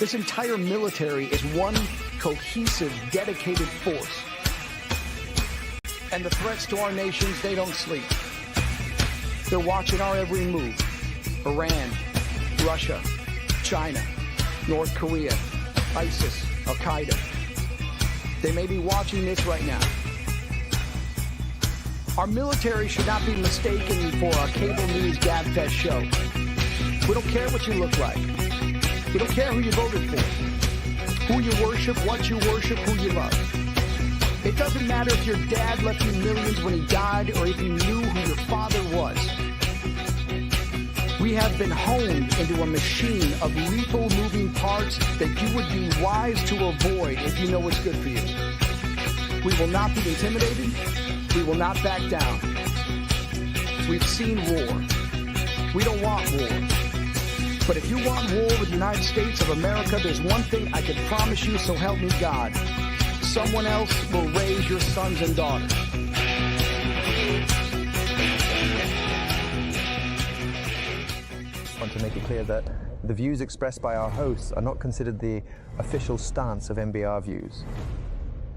This entire military is one cohesive, dedicated force. And the threats to our nations, they don't sleep. They're watching our every move. Iran, Russia, China, North Korea, ISIS, Al-Qaeda. They may be watching this right now. Our military should not be mistaken for a cable news gabfest show. We don't care what you look like. We don't care who you voted for, who you worship, what you worship, who you love. It doesn't matter if your dad left you millions when he died or if you knew who your father was. We have been honed into a machine of lethal moving parts that you would be wise to avoid if you know what's good for you. We will not be intimidated. We will not back down. We've seen war. We don't want war. But if you want war with the United States of America, there's one thing I can promise you, so help me God. Someone else will raise your sons and daughters. I want to make it clear that the views expressed by our hosts are not considered the official stance of MBR Views.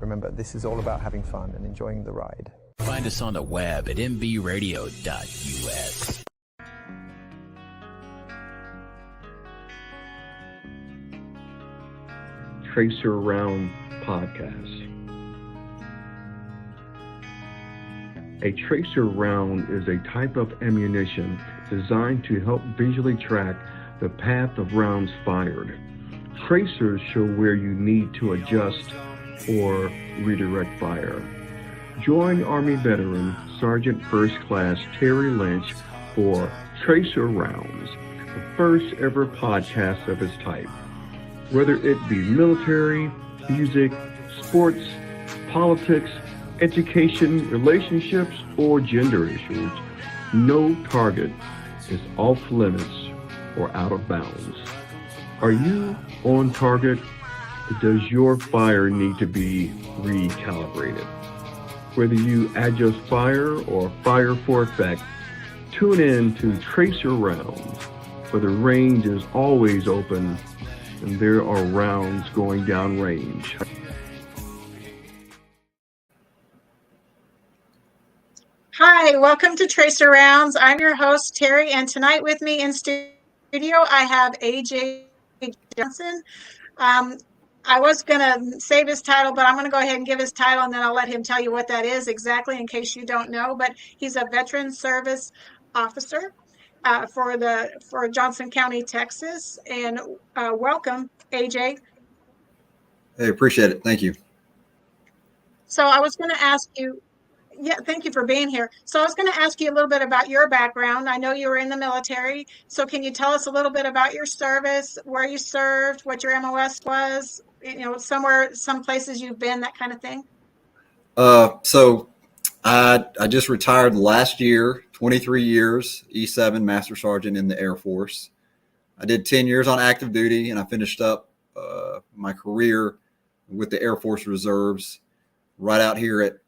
Remember, this is all about having fun and enjoying the ride. Find us on the web at mbradio.us. Tracer Round Podcast. A tracer round is a type of ammunition designed to help visually track the path of rounds fired. Tracers show where you need to adjust or redirect fire. Join Army veteran Sergeant First Class Terry Lynch for Tracer Rounds, the first ever podcast of its type. Whether it be military, music, sports, politics, education, relationships, or gender issues, no target is off limits or out of bounds. Are you on target? Does your fire need to be recalibrated? Whether you adjust fire or fire for effect, tune in to Tracer Rounds, where the range is always open and there are rounds going down range. Hi, welcome to Tracer Rounds. I'm your host, Terry, and tonight with me in studio, I have AJ Johnson. I was going to save his title, but I'm going to go ahead and give his title, and then I'll let him tell you what that is exactly in case you don't know. But he's a veteran service officer for Johnson County, Texas. And welcome, AJ. Hey, appreciate it. Thank you. So I was going to ask you, thank you for being here. So I was going to ask you a little bit about your background. I know you were in the military. So can you tell us a little bit about your service, where you served, what your MOS was, some places you've been, that kind of thing? So I just retired last year, 23 years, E7 Master Sergeant in the Air Force. I did 10 years on active duty, and I finished up my career with the Air Force Reserves right out here at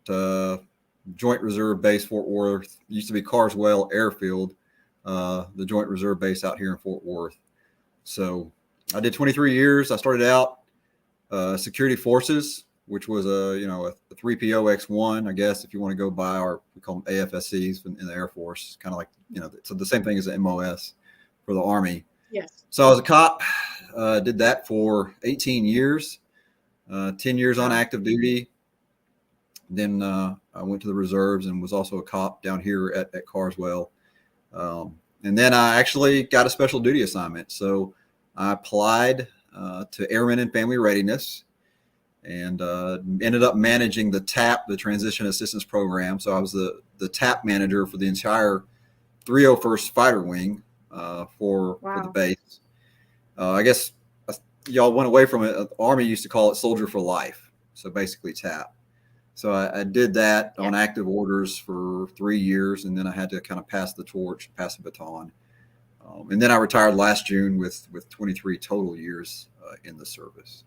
Joint Reserve Base Fort Worth. It used to be Carswell Airfield, the Joint Reserve Base out here in Fort Worth. So I did 23 years. I started out security forces, which was a 3PO X1, I guess, if you want to go by we call them AFSCs in the Air Force, kind of like, so the same thing as the MOS for the Army. Yes. So I was a cop, did that for 18 years, 10 years on active duty. Then I went to the reserves and was also a cop down here at Carswell. And then I actually got a special duty assignment. So I applied to Airmen and Family Readiness and ended up managing the TAP, the Transition Assistance Program. So I was the TAP manager for the entire 301st Fighter Wing for the base. I guess y'all went away from it. The Army used to call it Soldier for Life. So basically TAP. So I did that on active orders for 3 years, and then I had to kind of pass the torch, pass the baton. And then I retired last June with 23 total years in the service.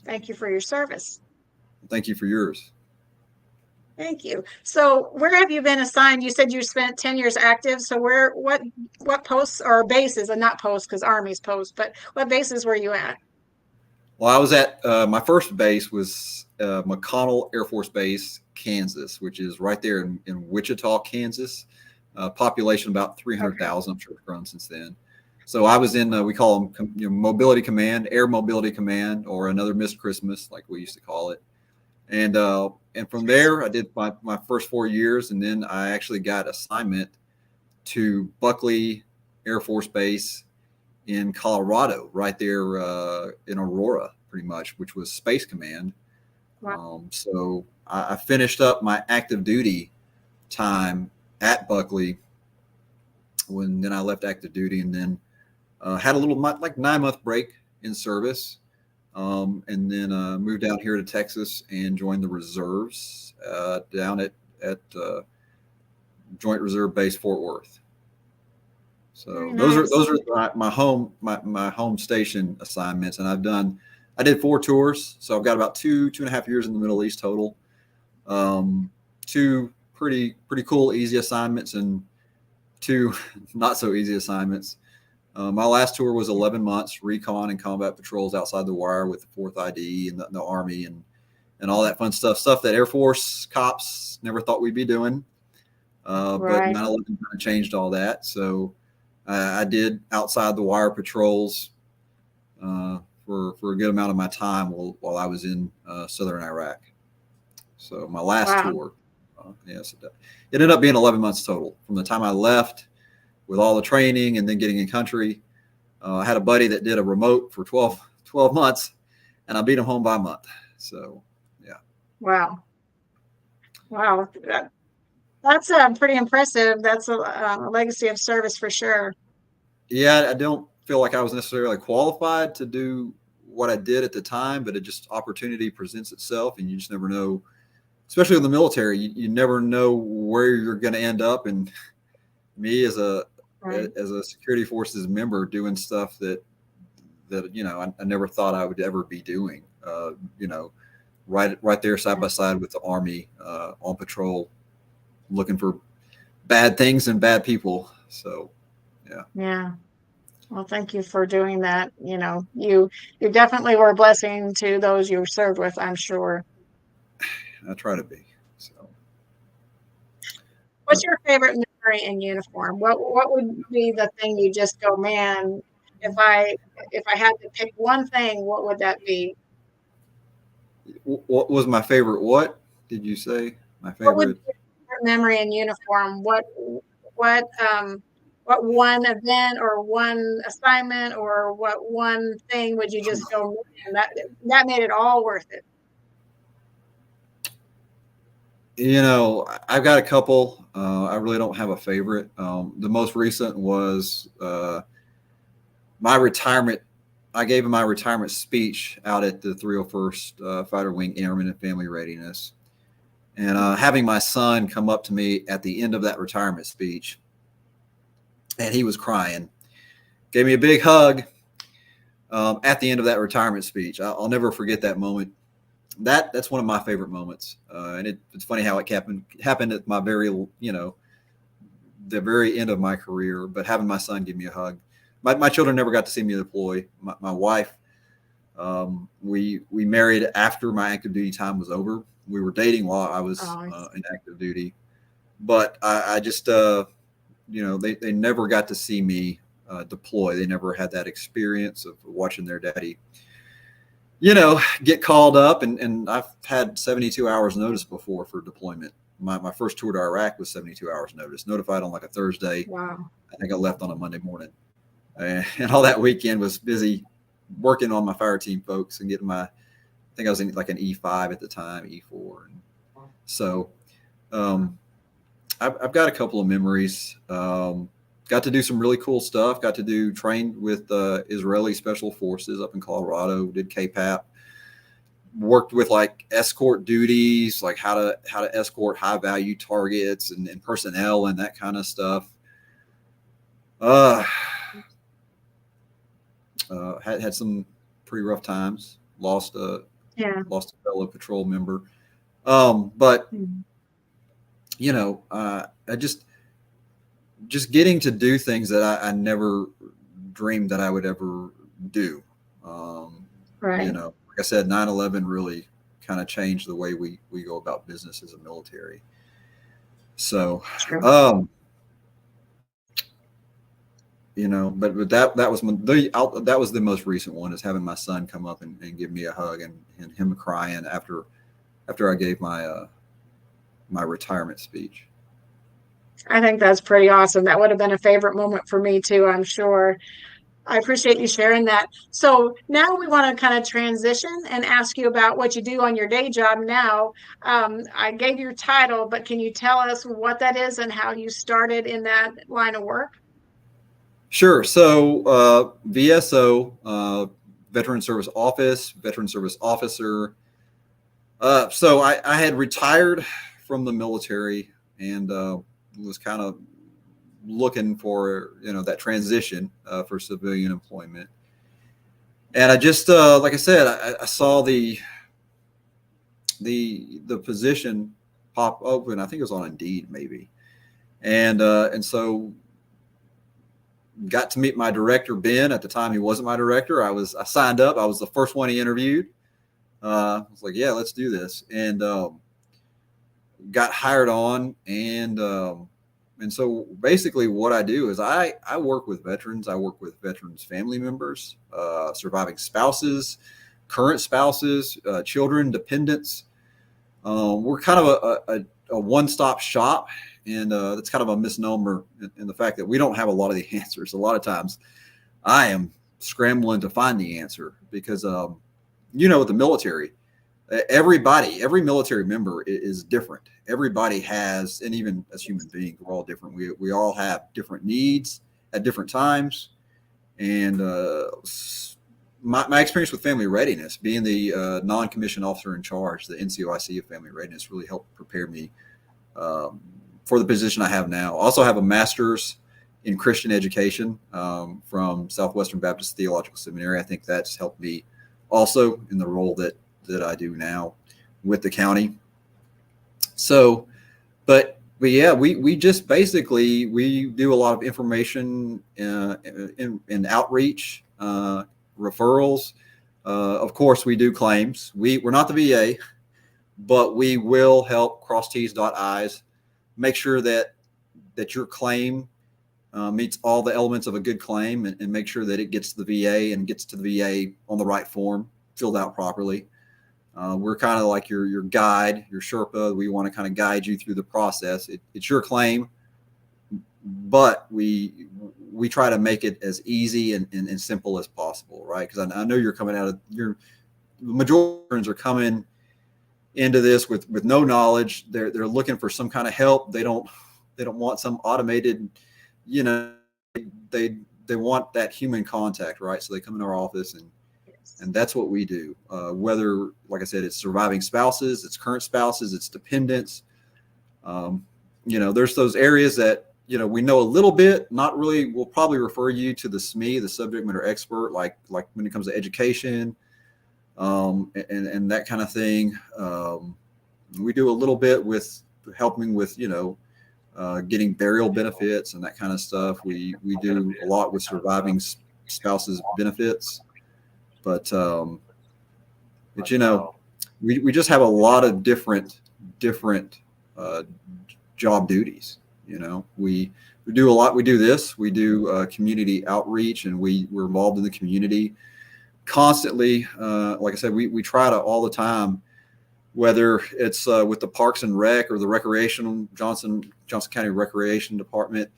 Thank you for your service. Thank you for yours. Thank you. So where have you been assigned? You said you spent 10 years active. So what posts or bases, and not posts because Army's posts, but what bases were you at? Well, I was at my first base was McConnell Air Force Base, Kansas, which is right there in Wichita, Kansas. Population about 300,000. I'm sure it's grown since then. So I was in we call them Mobility Command, Air Mobility Command, or another Missed Christmas, like we used to call it. And from there, I did my first 4 years, and then I actually got assignment to Buckley Air Force Base in Colorado, right there in Aurora, pretty much, which was Space Command. Wow. So I finished up my active duty time at Buckley then I left active duty, and then had a little 9-month break in service. And then moved down here to Texas and joined the reserves down at Joint Reserve Base Fort Worth. So those are my home station assignments, and I did 4 tours, so I've got about 2.5 years in the Middle East total. 2 pretty cool easy assignments, and 2 not so easy assignments. My last tour was 11 months, recon and combat patrols outside the wire with the 4th ID and the Army and all that fun stuff that Air Force cops never thought we'd be doing. But 9/11 kind of changed all that. So I did outside the wire patrols for a good amount of my time while I was in southern Iraq. So my last tour, yes, it ended up being 11 months total from the time I left, with all the training and then getting in country. I had a buddy that did a remote for 12 months, and I beat him home by a month. So, yeah. Wow. That's pretty impressive. That's a legacy of service for sure. Yeah, I don't feel like I was necessarily qualified to do what I did at the time, but it just opportunity presents itself, and you just never know, especially in the military, you never know where you're going to end up. And me as a security forces member doing stuff that I never thought I would ever be doing, right there side by side with the Army on patrol, looking for bad things and bad people. So, yeah. Well, thank you for doing that. You definitely were a blessing to those you served with, I'm sure. I try to be. So, what's your favorite memory in uniform? What would be the thing you just go, man, if I had to pick one thing, what would that be? What was my favorite? What did you say? My favorite. What would be your favorite memory in uniform? What one event or one assignment or what one thing would you just go, man, that made it all worth it? I've got a couple. I really don't have a favorite. The most recent was my retirement. I gave my retirement speech out at the 301st Fighter Wing Airman and Family Readiness. And having my son come up to me at the end of that retirement speech, and he was crying, gave me a big hug at the end of that retirement speech. I'll never forget that moment. That's one of my favorite moments. And it's funny how it happened at my the very end of my career, but having my son give me a hug. My children never got to see me deploy. My wife, we married after my active duty time was over. We were dating while I was in active duty, but I just, they never got to see me deploy. They never had that experience of watching their daddy get called up, and I've had 72 hours notice before for deployment. My first tour to Iraq was 72 hours notice, notified on like a Thursday. Wow. I think I left on a Monday morning, and all that weekend was busy working on my fire team folks and getting I think I was in like an E5 at the time, E4. And so I've got a couple of memories. Got to do some really cool stuff. Got to train with Israeli Special Forces up in Colorado. Did KPAP. Worked with like escort duties, like how to escort high value targets and personnel and that kind of stuff. Had some pretty rough times. Lost a fellow patrol member. But I just getting to do things that I never dreamed that I would ever do. Right. Like I said, 9/11 really kind of changed the way we go about business as a military. So, True. but that was that was the most recent one, is having my son come up and give me a hug, and him crying after I gave my my retirement speech. I think that's pretty awesome. That would have been a favorite moment for me too, I'm sure. I appreciate you sharing that. So now we want to kind of transition and ask you about what you do on your day job now. I gave your title, but can you tell us what that is and how you started in that line of work? Sure. So VSO, Veteran Service Office, Veteran Service Officer. So I had retired from the military and was kind of looking for that transition for civilian employment. And I just like I said, I saw the position pop open. I think it was on Indeed maybe, and so got to meet my director, Ben. At the time, he wasn't my director. I signed up. I was the first one he interviewed. I was like, yeah, let's do this. And got hired on. And so basically what I do is I work with veterans. I work with veterans' family members, surviving spouses, current spouses, children, dependents. We're kind of a one-stop shop. And that's kind of a misnomer in the fact that we don't have a lot of the answers. A lot of times I am scrambling to find the answer because, with the military, every military member is different. Everybody has, and even as human beings, we're all different. We all have different needs at different times. And my experience with family readiness, being the non-commissioned officer in charge, the NCOIC of family readiness, really helped prepare me for the position I have now. I also have a master's in Christian education from Southwestern Baptist Theological Seminary. I think that's helped me also in the role that I do now with the county. So, but yeah, we just basically, we do a lot of information in outreach, referrals. Of course, we do claims. We're not the VA, but we will help cross T's, dot I's, make sure that your claim meets all the elements of a good claim, and make sure that it gets to the VA and gets to the VA on the right form, filled out properly. We're kind of like your guide, your Sherpa. We want to kind of guide you through the process. It's your claim, but we try to make it as easy and simple as possible, right? Because I know you're coming out of the majority are coming into this with no knowledge. They're looking for some kind of help. They don't want some automated, they want that human contact, right? So they come into our office and that's what we do. Whether, like I said, it's surviving spouses, it's current spouses, it's dependents. There's those areas that, we know a little bit, not really. We'll probably refer you to the SME, the subject matter expert, like when it comes to education, and that kind of thing. We do a little bit with helping with, getting burial benefits and that kind of stuff. We do a lot with surviving spouses benefits, but we just have a lot of different job duties. We do a lot. We do this. We do community outreach, and we're involved in the community constantly. Like I said, we try to all the time, whether it's with the Parks and Rec or the Recreation, Johnson County Recreation Department,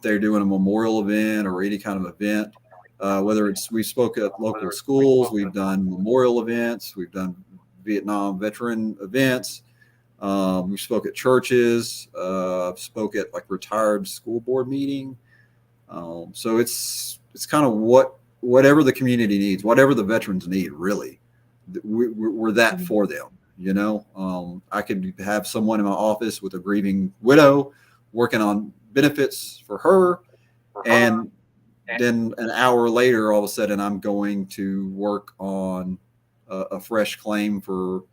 they're doing a memorial event or any kind of event. Whether we spoke at local schools, we've done memorial events, we've done Vietnam veteran events. We spoke at churches, spoke at like retired school board meeting. So it's kind of whatever the community needs, whatever the veterans need, really, we're that for them. I could have someone in my office with a grieving widow working on benefits for her. And then an hour later, all of a sudden I'm going to work on a fresh claim for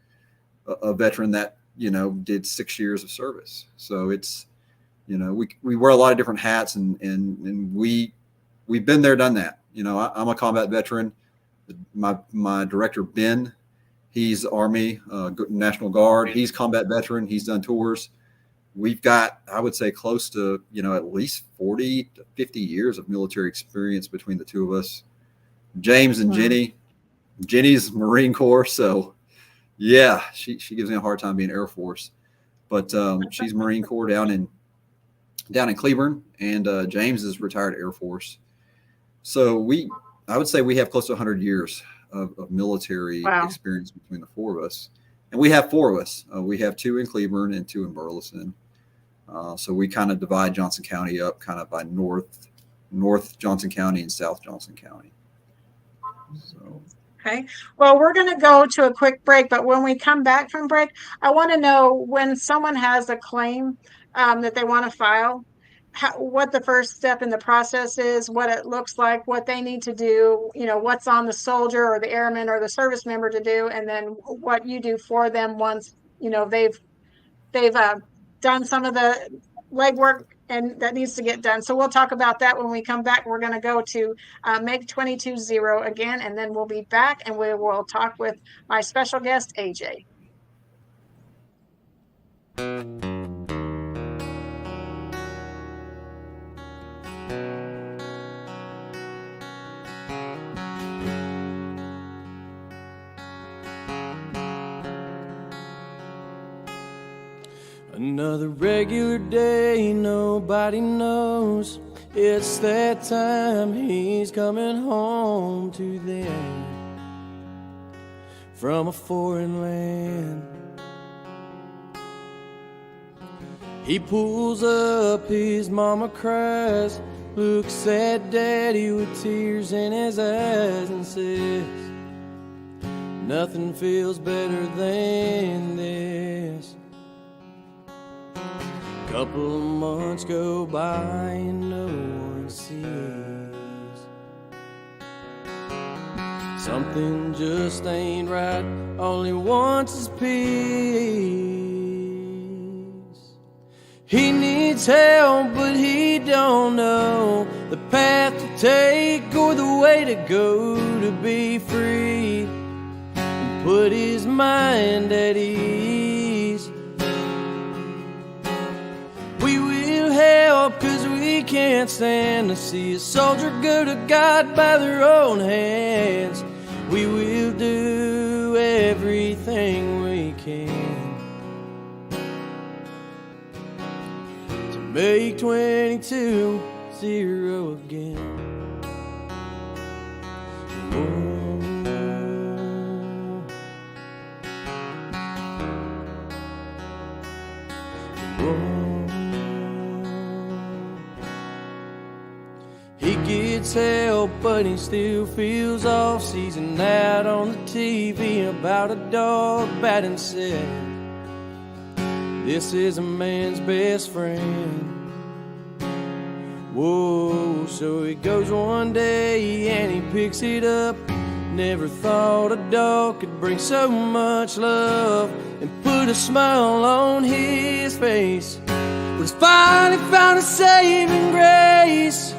a veteran that did 6 years of service. So it's, we wear a lot of different hats, and we've been there, done that. I'm a combat veteran. My director, Ben, he's Army, National Guard. He's combat veteran. He's done tours. We've got, I would say, close to, at least 40 to 50 years of military experience between the two of us. James and Jenny's Marine Corps. So yeah, she gives me a hard time being Air Force, but she's Marine Corps down in Cleburne, and James is retired Air Force. So I would say we have close to 100 years of military experience between the four of us. And we have four of us. We have two in Cleburne and two in Burleson. So we kind of divide Johnson County up kind of by North Johnson County and South Johnson County. So. Okay. Well, we're going to go to a quick break, but when we come back from break, I want to know when someone has a claim that they want to file, what the first step in the process is, what it looks like, what they need to do, what's on the soldier or the airman or the service member to do, and then what you do for them once, they've done some of the legwork and that needs to get done. So we'll talk about that when we come back. We're going to go to Make 22-0 again, and then we'll be back and we will talk with my special guest, AJ. Another regular day, nobody knows. It's that time, he's coming home to them from a foreign land. He pulls up, his mama cries, looks at daddy with tears in his eyes and says, nothing feels better than this. Couple of months go by and no one sees. Something just ain't right, all he wants is peace. He needs help, but he don't know the path to take or the way to go to be free and put his mind at ease. We will help, 'cause we can't stand to see a soldier go to God by their own hands. We will do everything we can to make 22-0 again. He gets help, but he still feels off, sees an ad on the TV about a dog batting said, this is a man's best friend. Whoa, so he goes one day and he picks it up. Never thought a dog could bring so much love and put a smile on his face. But he's finally found a saving grace.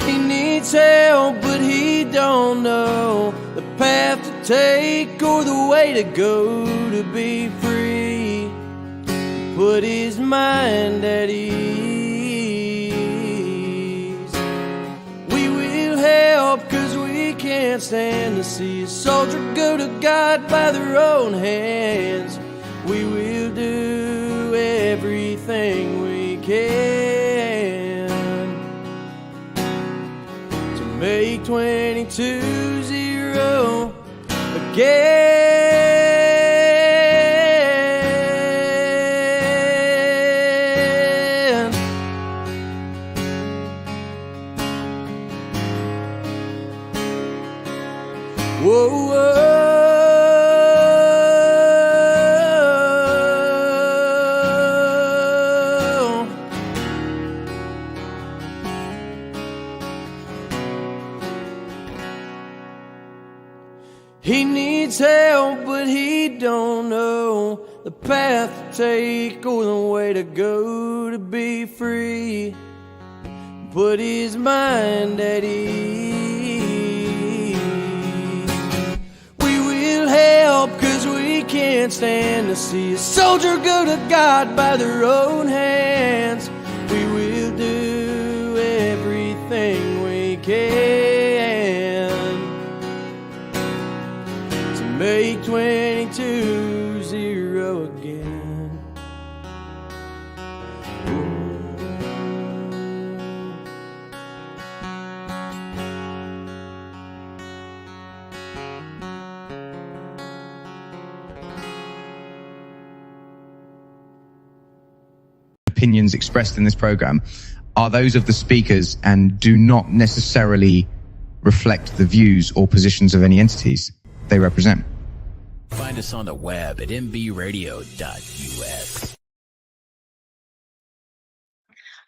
He needs help, but he don't know the path to take or the way to go to be free. Put his mind at ease. We will help, 'cause we can't stand to see a soldier go to God by their own hands. We will do everything we can to make 22-0 again. Whoa, whoa. He needs help, but he don't know the the path to take or the way to go to be free. Put his mind at ease. We will help 'cause we can't stand to see a soldier go to God by their own hands. We will do everything we can to make 22-0 again. Opinions expressed in this program are those of the speakers and do not necessarily reflect the views or positions of any entities they represent. Find us on the web at mbradio.us.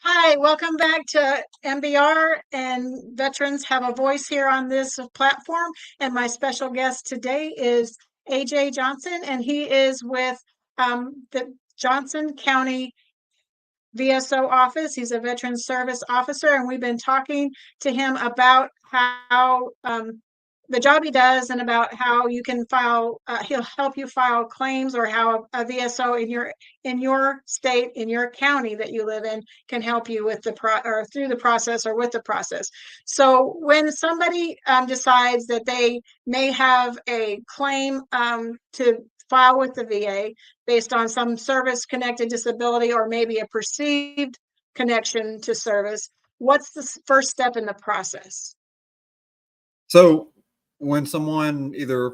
Hi, welcome back to MBR, and veterans have a voice here on this platform. And my special guest today is AJ Johnson, and he is with the Johnson County VSO office. He's a veteran service officer, and we've been talking to him about how the job he does and about how you can file, he'll help you file claims, or how a VSO in your state, in your county that you live in, can help you with the through the process or with the process. So when somebody decides that they may have a claim to file with the VA based on some service-connected disability, or maybe a perceived connection to service, what's the first step in the process? So when someone either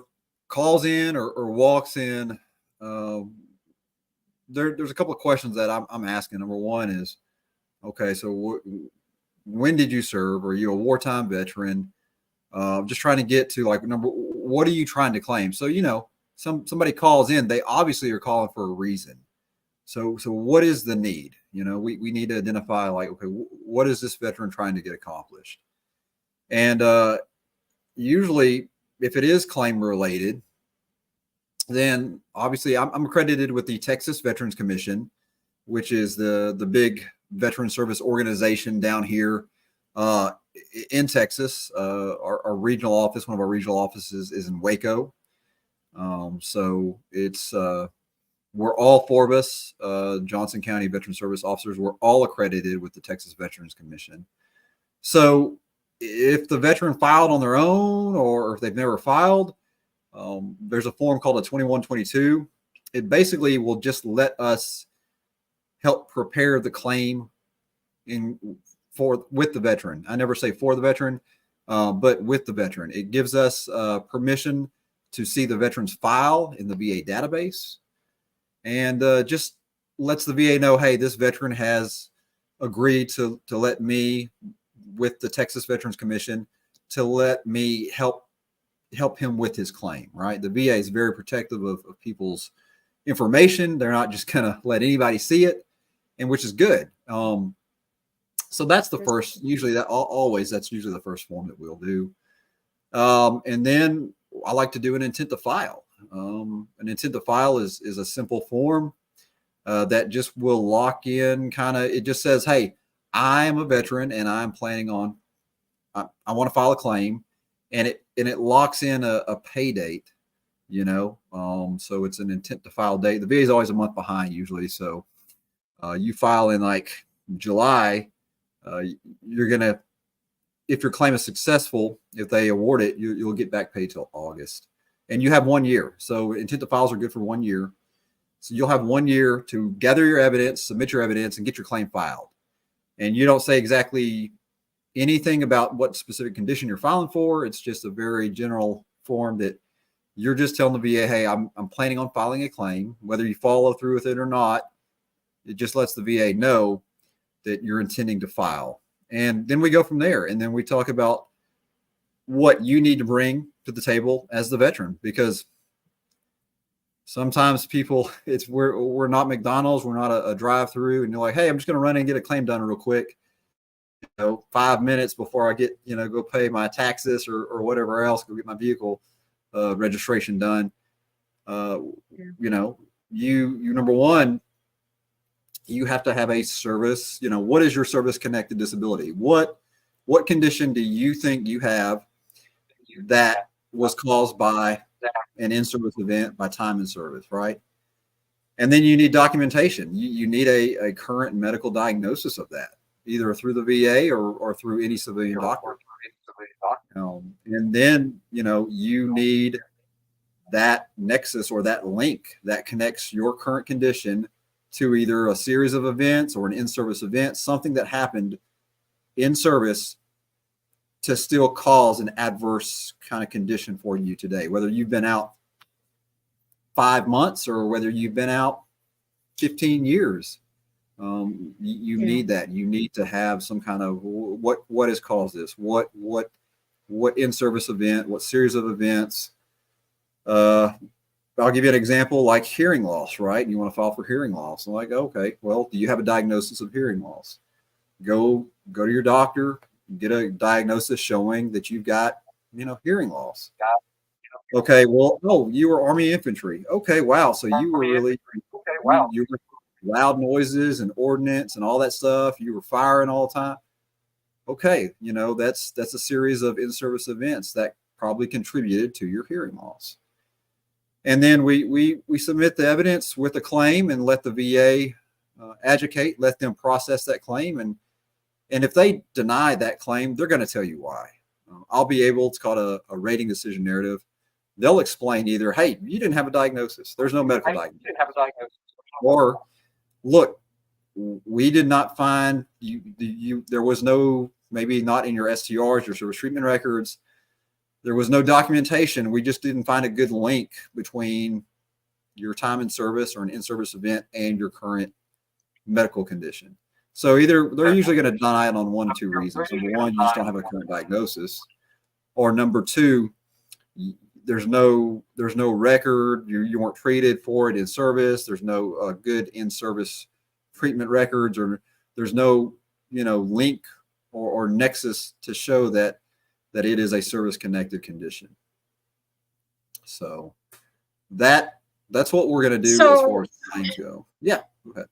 calls in or walks in, there's a couple of questions that I'm asking. Number one is, okay, so when did you serve? Are you a wartime veteran? Just trying to get to like, what are you trying to claim? So, somebody calls in, they obviously are calling for a reason. So what is the need? We need to identify, like, okay, what is this veteran trying to get accomplished? And usually, if it is claim related, then obviously I'm accredited with the Texas Veterans Commission, which is the big veteran service organization down here in Texas. Our regional office, one of our regional offices, is in Waco. So it's we're all four of us, Johnson County Veteran Service officers. We're all accredited with the Texas Veterans Commission. So if the veteran filed on their own, or if they've never filed, there's a form called a 2122. It basically will just let us help prepare the claim with the veteran. I never say for the veteran, but with the veteran. It gives us permission to see the veteran's file in the VA database, and just lets the VA know, hey, this veteran has agreed to let me, with the Texas Veterans Commission, to let me help him with his claim, right? The VA is very protective of people's information. They're not just gonna let anybody see it, and which is good. So that's the first, usually that's usually the first form that we'll do. And then I like to do an intent to file. An intent to file is a simple form that just will lock in it just says, hey, I am a veteran and I'm planning on, I want to file a claim, and it locks in a pay date, so it's an intent to file date. The VA is always a month behind usually. So you file in like July, you're going to, if your claim is successful, if they award it, you'll get back paid till August, and you have 1 year. So intent to files are good for 1 year. So you'll have 1 year to gather your evidence, submit your evidence, and get your claim filed. And you don't say exactly anything about what specific condition you're filing for. It's just a very general form that you're just telling the VA, hey, I'm planning on filing a claim. Whether you follow through with it or not, it just lets the VA know that you're intending to file. And then we go from there. And then we talk about what you need to bring to the table as the veteran, because sometimes people, we're not McDonald's, we're not a drive-through, and you're like, hey, I'm just going to run in and get a claim done real quick, 5 minutes before I get, go pay my taxes or whatever else, go get my vehicle registration done. you number one, you have to have a service. What is your service connected disability? What condition do you think you have that was caused by an in-service event, by time in service, right? And then you need documentation. You need a current medical diagnosis of that, either through the VA or through any civilian doctor. And then, you need that nexus or that link that connects your current condition to either a series of events or an in-service event, something that happened in service to still cause an adverse kind of condition for you today, whether you've been out 5 months or whether you've been out 15 years. You need that. You need to have some kind of what has caused this, what in-service event, what series of events. I'll give you an example, like hearing loss, right? You want to file for hearing loss. I'm like, okay, well, do you have a diagnosis of hearing loss? Go to your doctor, get a diagnosis showing that you've got, hearing loss. Okay, well, you were Army infantry. Okay, wow. So you were really, you were loud noises and ordnance and all that stuff. You were firing all the time. Okay, that's a series of in-service events that probably contributed to your hearing loss. And then we submit the evidence with a claim and let the VA adjudicate, let them process that claim. And if they deny that claim, they're going to tell you why. I'll be able, it's called a rating decision narrative. They'll explain either, hey, you didn't have a diagnosis. There's no medical diagnosis. You didn't have a diagnosis. Or, look, we did not find you. There was no, maybe not in your STRs, your service treatment records. There was no documentation. We just didn't find a good link between your time in service or an in-service event and your current medical condition. So either they're usually going to deny it on one of two reasons. Number one, you just don't have a current diagnosis. Or number two, there's no record. You weren't treated for it in service. There's no good in-service treatment records, or there's no link or nexus to show that it is a service-connected condition. So that's what we're going to do as far as claims go. Yeah, go ahead.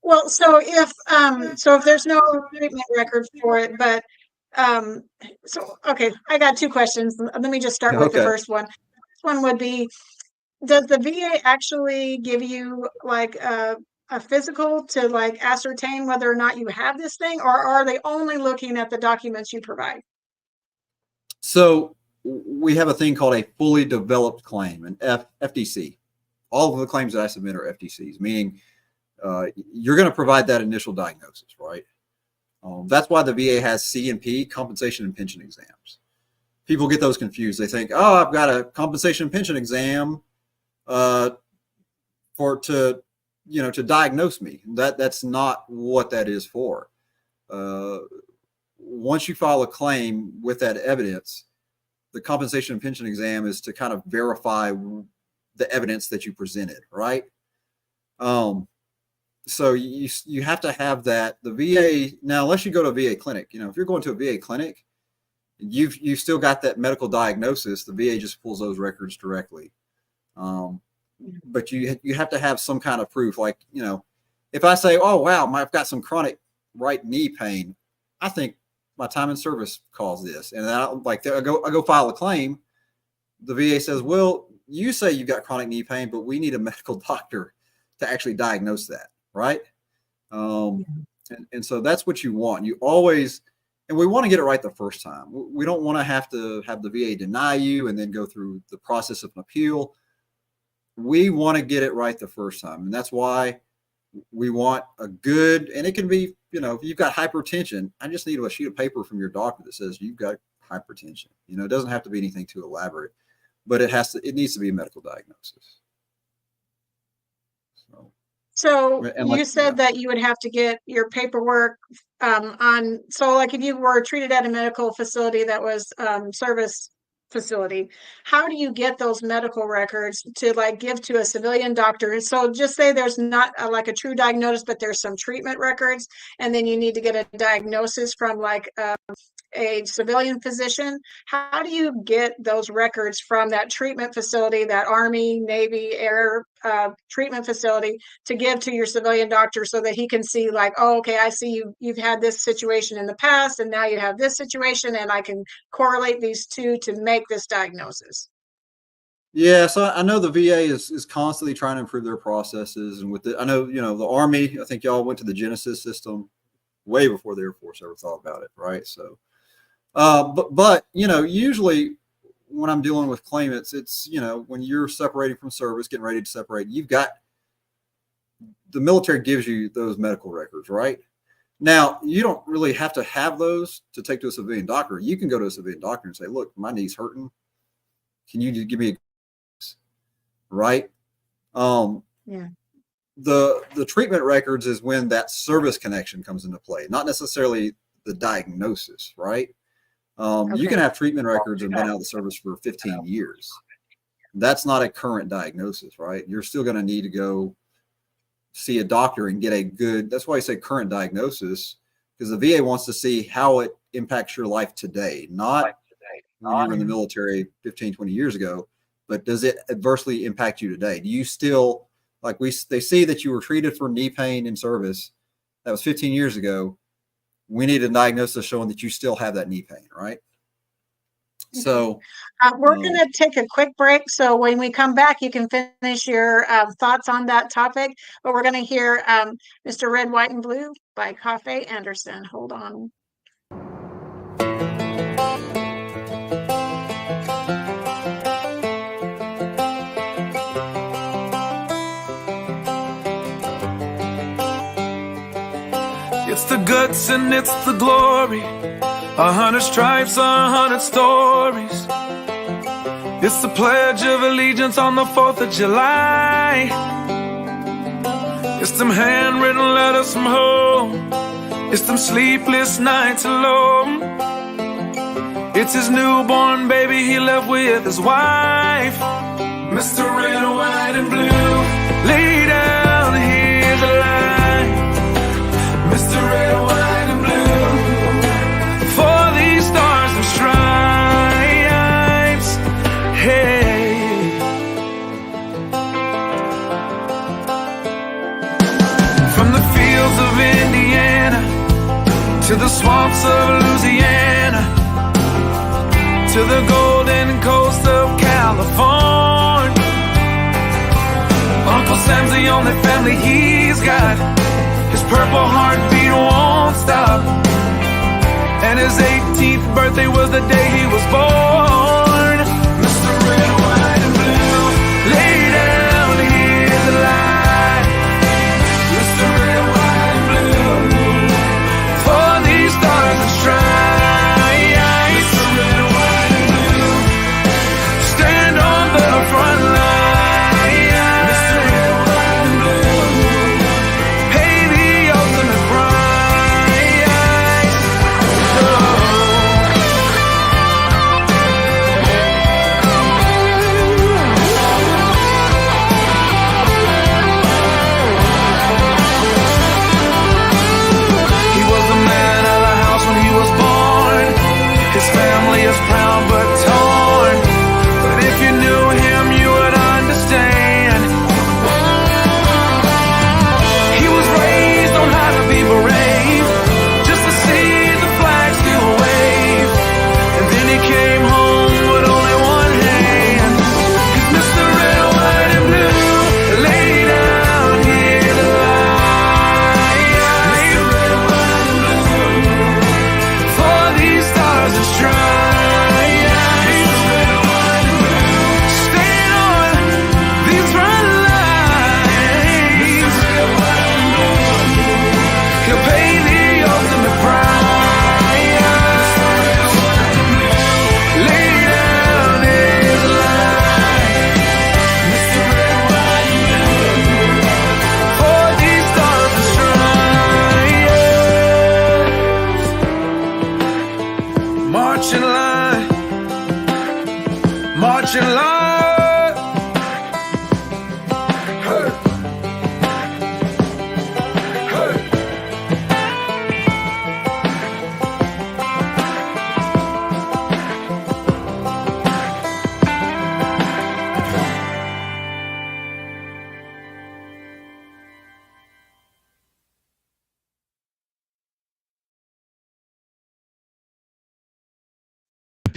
Well, so if there's no treatment record for it, but okay, I got two questions. Let me just start with the first one. The first one would be, does the VA actually give you like a physical to like ascertain whether or not you have this thing, or are they only looking at the documents you provide? So we have a thing called a fully developed claim, an FDC. All of the claims that I submit are FDCs, meaning you're going to provide that initial diagnosis, right? That's why the VA has C&P, compensation and pension exams. People get those confused. They think, oh, I've got a compensation and pension exam to diagnose me. That's not what that is for. Once you file a claim with that evidence, the compensation and pension exam is to kind of verify the evidence that you presented, right? So you have to have that. The VA, now, unless you go to a VA clinic, if you're going to a VA clinic, you've still got that medical diagnosis. The VA just pulls those records directly. But you have to have some kind of proof. Like, if I say, oh, wow, I've got some chronic right knee pain, I think my time in service caused this. And I go file a claim. The VA says, well, you say you've got chronic knee pain, but we need a medical doctor to actually diagnose that. Right. And so that's what you want. You always, and we want to get it right the first time. We don't want to have the VA deny you and then go through the process of an appeal. We want to get it right the first time. And that's why we want a good, and it can be, if you've got hypertension, I just need a sheet of paper from your doctor that says you've got hypertension. It doesn't have to be anything too elaborate, but it needs to be a medical diagnosis. So you said that you would have to get your paperwork so like if you were treated at a medical facility that was service facility, how do you get those medical records to like give to a civilian doctor? And so just say there's not like a true diagnosis, but there's some treatment records, and then you need to get a diagnosis from like a civilian physician, how do you get those records from that treatment facility, that Army, Navy, Air treatment facility, to give to your civilian doctor so that he can see like, oh, okay, I see you've had this situation in the past and now you have this situation and I can correlate these two to make this diagnosis? Yeah, so I know the VA is constantly trying to improve their processes, and with I know the Army. I think y'all went to the Genesis system way before the Air Force ever thought about it, right? So, but usually when I'm dealing with claimants, it's when you're separating from service, getting ready to separate, you've got the military gives you those medical records, right? Now you don't really have to have those to take to a civilian doctor. You can go to a civilian doctor and say, "Look, my knee's hurting. Can you give me a right?" Yeah. The treatment records is when that service connection comes into play, not necessarily the diagnosis, right? You can have treatment records and been out of the service for 15 years. That's not a current diagnosis, right? You're still going to need to go see a doctor and get a good, that's why I say current diagnosis, because the VA wants to see how it impacts your life today, not when you were in the military 15, 20 years ago, but does it adversely impact you today? Do you still, they see that you were treated for knee pain in service. That was 15 years ago. We need a diagnosis showing that you still have that knee pain, right? Okay. So we're going to take a quick break. So when we come back, you can finish your thoughts on that topic. But we're going to hear Mr. Red, White, and Blue by Coffey Anderson. Hold on. It's the guts and it's the glory. 100 stripes, 100 stories. It's the Pledge of Allegiance on the 4th of July. It's them handwritten letters from home. It's them sleepless nights alone. It's his newborn baby he left with his wife. Mr. Red, White, and Blue, lay down, here's a line. Mr. Red, White, and Blue, for these stars and stripes. Hey, from the fields of Indiana to the swamps of Louisiana to the golden coast of California, Uncle Sam's the only family he's got. His purple heartbeat won't stop, and his 18th birthday was the day he was born. Mr. Red, White, and Blue, lay down, here's the line. Mr. Red, White, and Blue, for these stars and stripes. Mr. Red, White, and Blue, stand on the front line.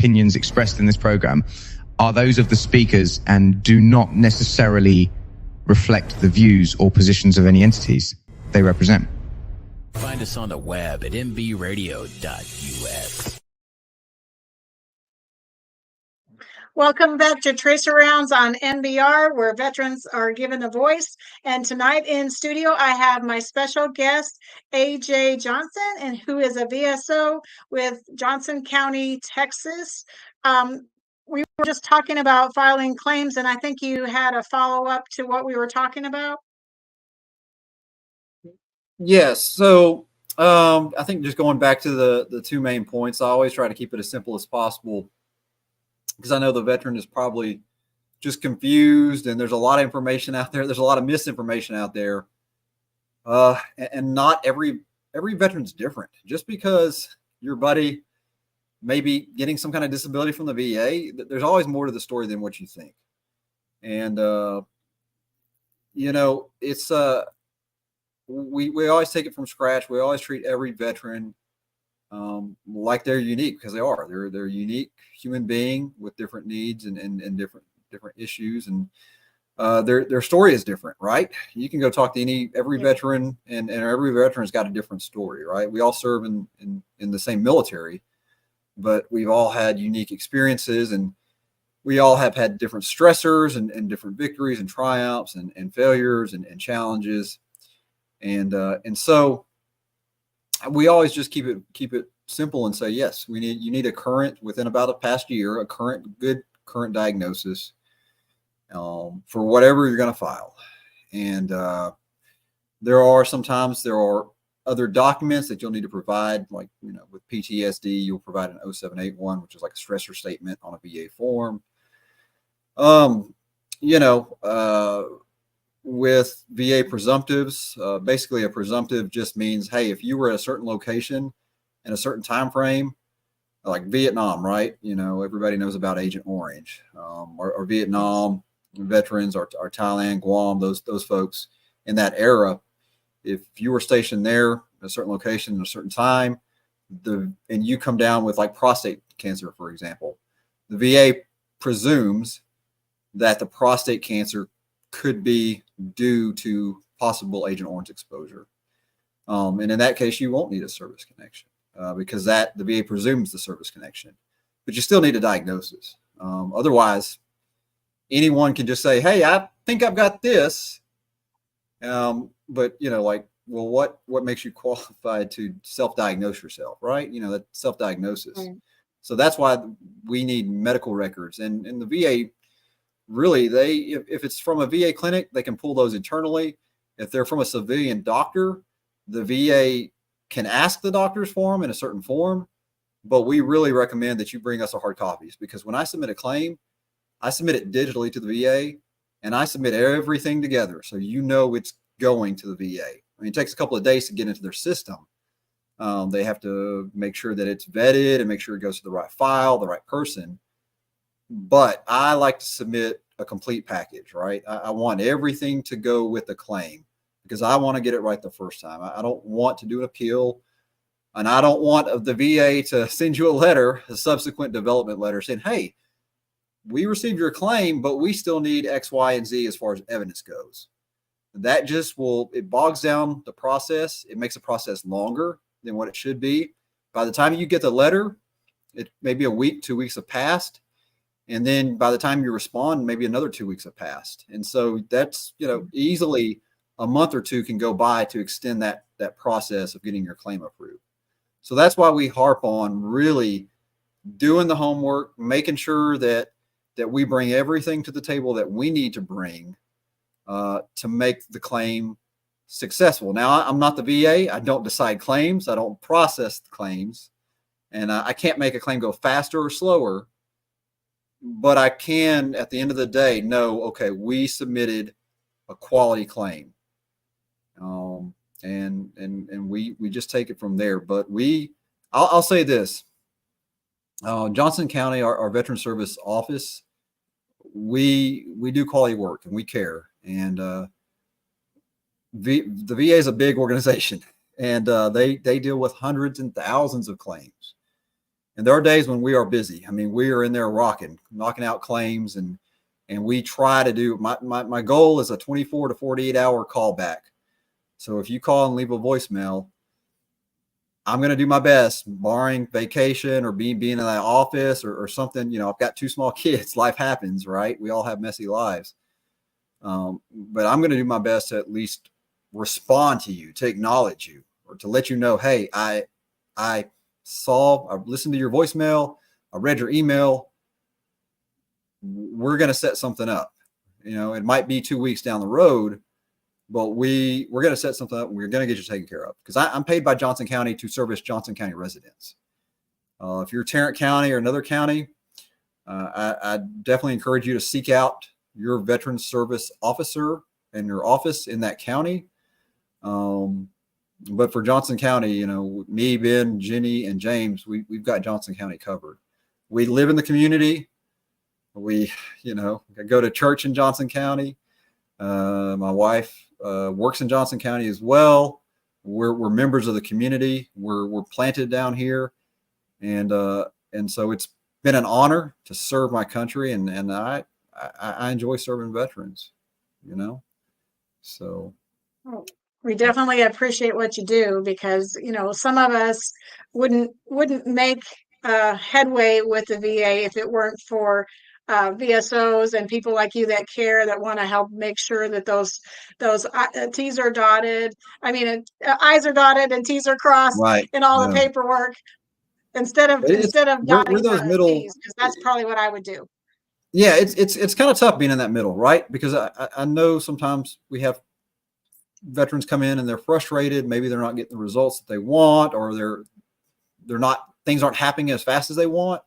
opinions expressed in this program are those of the speakers and do not necessarily reflect the views or positions of any entities they represent. Find us on the web at mbradio.us. Welcome back to Tracer Rounds on NBR, where veterans are given a voice. And tonight in studio, I have my special guest, AJ Johnson, and who is a VSO with Johnson County, Texas. We were just talking about filing claims, and I think you had a follow-up to what we were talking about. Yes. So I think just going back to the two main points, I always try to keep it as simple as possible, because I know the veteran is probably just confused and there's a lot of information out there. There's a lot of misinformation out there. And not every veteran's different. Just because your buddy may be getting some kind of disability from the VA, there's always more to the story than what you think. And, it's, we always take it from scratch. We always treat every veteran like they're unique, because they are. They're a unique human being with different needs and different issues, and their story is different, right? You can go talk to every veteran, and every veteran's got a different story, right? We all serve in the same military, but we've all had unique experiences, and we all have had different stressors and different victories and triumphs and failures and challenges, and so we always just keep it simple and say, yes, you need a current, within about a past year, a good current diagnosis for whatever you're going to file. And there are other documents that you'll need to provide, like, with PTSD, you'll provide an 0781, which is like a stressor statement on a VA form. With VA presumptives, basically a presumptive just means, hey, if you were at a certain location in a certain time frame, like Vietnam, right? Everybody knows about Agent Orange, or Vietnam veterans, or Thailand, Guam, those folks in that era. If you were stationed there at a certain location at a certain time, and you come down with like prostate cancer, for example, the VA presumes that the prostate cancer could be due to possible Agent Orange exposure. And in that case, you won't need a service connection, because the VA presumes the service connection, but you still need a diagnosis. Otherwise, anyone can just say, hey, I think I've got this. But what makes you qualified to self-diagnose yourself, right? That self-diagnosis. Right. So that's why we need medical records, and the VA, really, if it's from a VA clinic, they can pull those internally. If they're from a civilian doctor, the VA can ask the doctors for them in a certain form, but we really recommend that you bring us a hard copies, because when I submit a claim, I submit it digitally to the VA, and I submit everything together, so it's going to the VA. I mean, it takes a couple of days to get into their system. They have to make sure that it's vetted and make sure it goes to the right file, the right person. But I like to submit a complete package, right? I want everything to go with the claim, because I want to get it right the first time. I don't want to do an appeal, and I don't want the VA to send you a subsequent development letter saying, hey, we received your claim, but we still need X, Y, and Z as far as evidence goes. That just it bogs down the process. It makes the process longer than what it should be. By the time you get the letter, it may be a week, 2 weeks have passed. And then by the time you respond, maybe another 2 weeks have passed. And so that's, easily a month or two can go by to extend that process of getting your claim approved. So that's why we harp on really doing the homework, making sure that we bring everything to the table that we need to bring to make the claim successful. Now, I'm not the VA. I don't decide claims. I don't process the claims. And I can't make a claim go faster or slower. But I can, at the end of the day, know, okay, we submitted a quality claim, and we just take it from there. But I'll say this: Johnson County, our Veteran Service Office, we do quality work and we care. And the VA is a big organization, and they deal with hundreds and thousands of claims. And there are days when we are busy. I mean, we are in there knocking out claims, and we try to do my goal is a 24 to 48 hour callback. So if you call and leave a voicemail, I'm going to do my best, barring vacation or being in that office or something. You know, I've got 2 small kids. Life happens, right? We all have messy lives. But I'm going to do my best to at least respond to you, to acknowledge you, or to let you know, hey, I listened to your voicemail. I read your email. We're going to set something up. You know, it might be 2 weeks down the road, but we're going to set something up. And we're going to get you taken care of, because I'm paid by Johnson County to service Johnson County residents. If you're Tarrant County or another county, I definitely encourage you to seek out your veteran service officer and your office in that county. But for Johnson County, you know, me, Ben, Jenny, and James, we've got Johnson County covered. We live in the community. We, you know, go to church in Johnson County. My wife works in Johnson County as well. We're members of the community. We're planted down here, and so it's been an honor to serve my country, and I enjoy serving veterans. You know, so. We definitely appreciate what you do, because, you know, some of us wouldn't make headway with the VA if it weren't for VSOs and people like you that care, that want to help make sure that those T's are dotted. I mean, I's are dotted and T's are crossed, Right. in all the paperwork, instead of dotting those middle T's, because that's probably what I would do. Yeah, it's kind of tough being in that middle, right? Because I know sometimes we have veterans come in and they're frustrated. Maybe they're not getting the results that they want, or things aren't happening as fast as they want.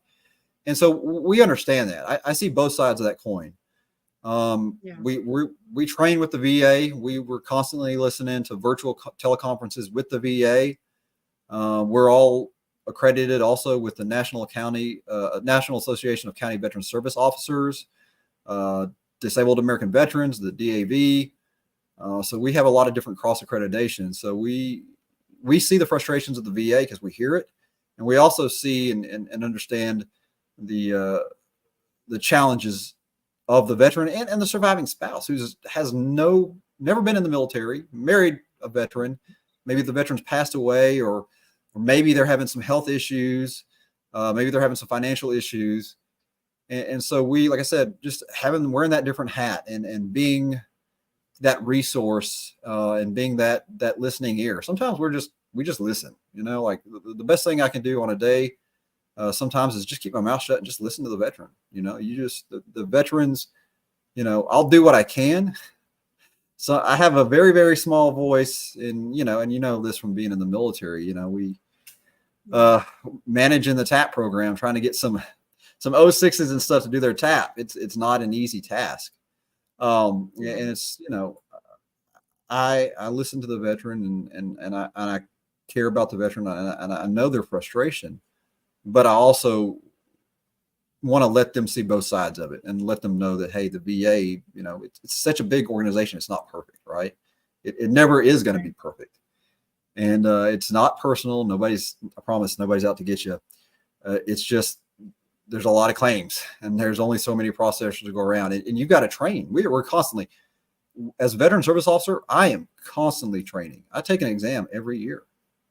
And so we understand that. I see both sides of that coin. We train with the VA. We were constantly listening to virtual teleconferences with the VA. We're all accredited also with the National Association of County Veteran Service Officers, Disabled American Veterans, the DAV. So we have a lot of different cross accreditations. So we see the frustrations of the VA because we hear it, and we also see and understand the challenges of the veteran and the surviving spouse who has never been in the military, married a veteran. Maybe the veteran's passed away, or maybe they're having some health issues. Maybe they're having some financial issues. And so we, like I said, just wearing that different hat and being that resource and being that listening ear. Sometimes we just listen, you know, like the best thing I can do on a day sometimes is just keep my mouth shut and just listen to the veteran. You know, the veterans, you know, I'll do what I can. So I have a very, very small voice, and you know this from being in the military. You know, we managing the TAP program, trying to get some 06s and stuff to do their TAP. It's not an easy task. And it's, you know, I listen to the veteran and I care about the veteran, and I know their frustration, but I also want to let them see both sides of it and let them know that, hey, the VA, you know, it's such a big organization. It's not perfect, right? It never is going to be perfect. And it's not personal. I promise nobody's out to get you. It's just, there's a lot of claims, and there's only so many processors to go around, and you've got to train. We're constantly, as a veteran service officer, I am constantly training. I take an exam every year,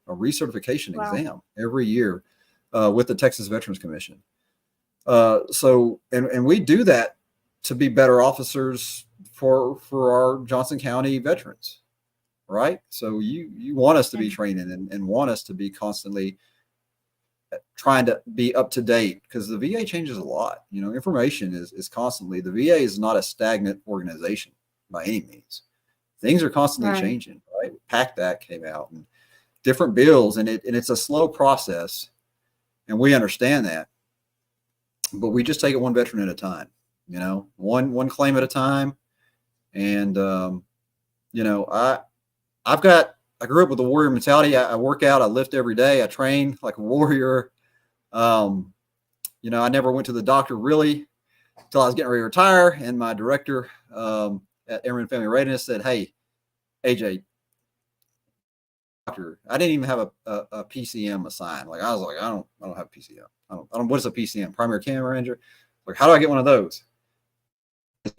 a recertification exam every year with the Texas Veterans Commission. So we do that to be better officers for our Johnson County veterans, right? So you want us to be training and want us to be constantly trying to be up to date, because the VA changes a lot. You know, information is constantly, the VA is not a stagnant organization by any means. Things are constantly changing, right? PACT Act came out and different bills, and it's a slow process, and we understand that, but we just take it one veteran at a time, you know, one claim at a time. And you know, I grew up with a warrior mentality. I work out, I lift every day, I train like a warrior. You know, I never went to the doctor really until I was getting ready to retire. And my director at Airman Family Readiness said, "Hey, AJ, doctor. I didn't even have a PCM assigned. Like I was like, I don't have a PCM. I don't. What is a PCM? Primary care manager. Like, how do I get one of those?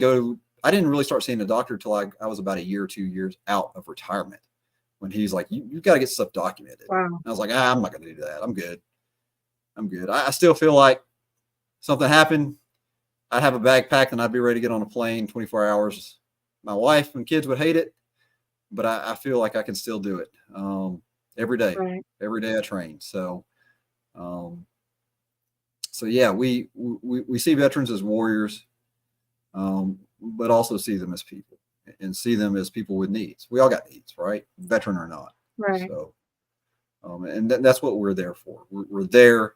I didn't really start seeing the doctor till I was about a year or 2 years out of retirement, when he's like, you got to get stuff documented. Wow. And I was like, I'm not going to do that. I'm good. I still feel like something happened, I'd have a bag packed and I'd be ready to get on a plane 24 hours. My wife and kids would hate it, but I feel like I can still do it every day. Right. Every day I train. So yeah, we see veterans as warriors, but also see them as people, and see them as people with needs. We all got needs, right? Veteran or not. Right. So, and that's what we're there for. We're there.